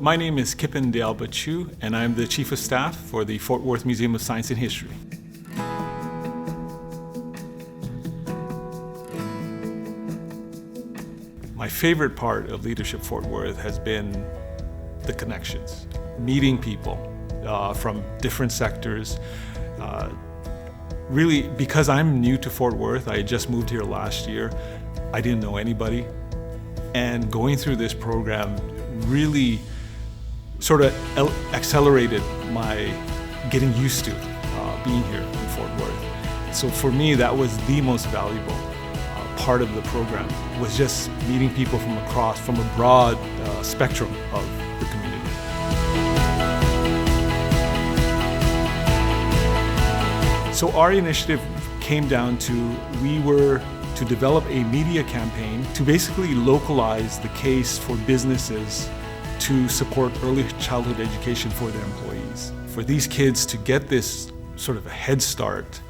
My name is Kippen de Alba Chu, and I'm the Chief of Staff for the Fort Worth Museum of Science and History. My favorite part of Leadership Fort Worth has been the connections, meeting people from different sectors. Really, because I'm new to Fort Worth, I just moved here last year, I didn't know anybody. And going through this program really sort of accelerated my getting used to being here in Fort Worth. So for me, that was the most valuable part of the program, was just meeting people from a broad spectrum of the community. So our initiative came down to, we were to develop a media campaign to basically localize the case for businesses to support early childhood education for their employees. For these kids to get this sort of a head start,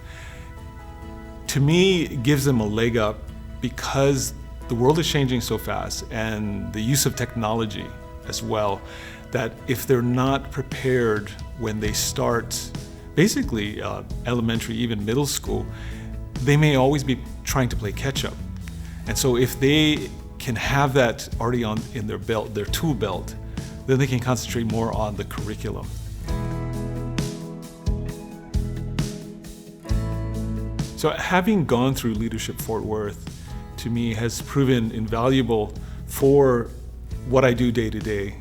to me, it gives them a leg up because the world is changing so fast, and the use of technology as well, that if they're not prepared when they start basically elementary, even middle school, they may always be trying to play catch up. And so if they can have that already in their belt, their tool belt, then they can concentrate more on the curriculum. So having gone through Leadership Fort Worth, to me, has proven invaluable for what I do day to day.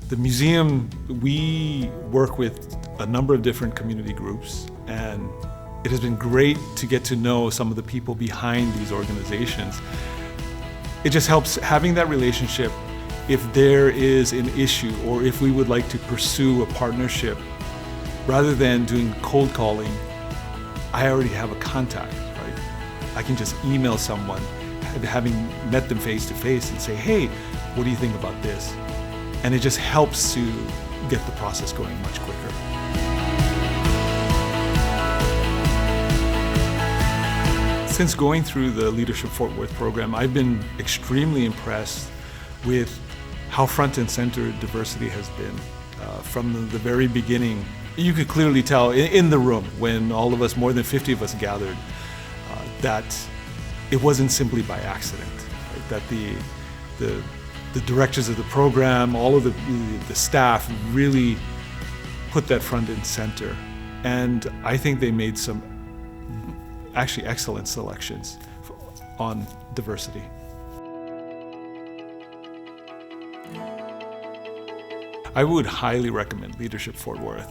The museum, we work with a number of different community groups, and it has been great to get to know some of the people behind these organizations. It just helps having that relationship. If there is an issue, or if we would like to pursue a partnership, rather than doing cold calling, I already have a contact, right? I can just email someone, having met them face to face, and say, hey, what do you think about this? And it just helps to get the process going much quicker. Since going through the Leadership Fort Worth program, I've been extremely impressed with how front and center diversity has been. From the very beginning, you could clearly tell in the room when all of us, more than 50 of us gathered, that it wasn't simply by accident, right? That the directors of the program, all of the staff really put that front and center. And I think they made some actually excellent selections on diversity. I would highly recommend Leadership Fort Worth.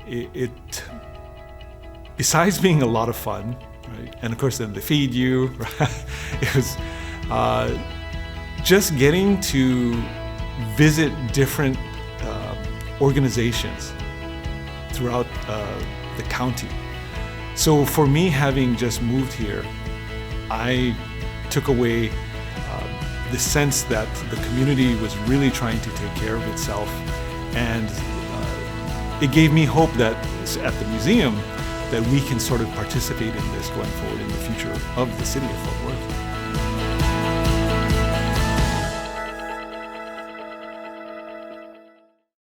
It besides being a lot of fun, right? And of course then they feed you, right? It was just getting to visit different organizations throughout the county. So for me, having just moved here, I took away the sense that the community was really trying to take care of itself, and it gave me hope that at the museum that we can sort of participate in this going forward in the future of the city of Fort Worth.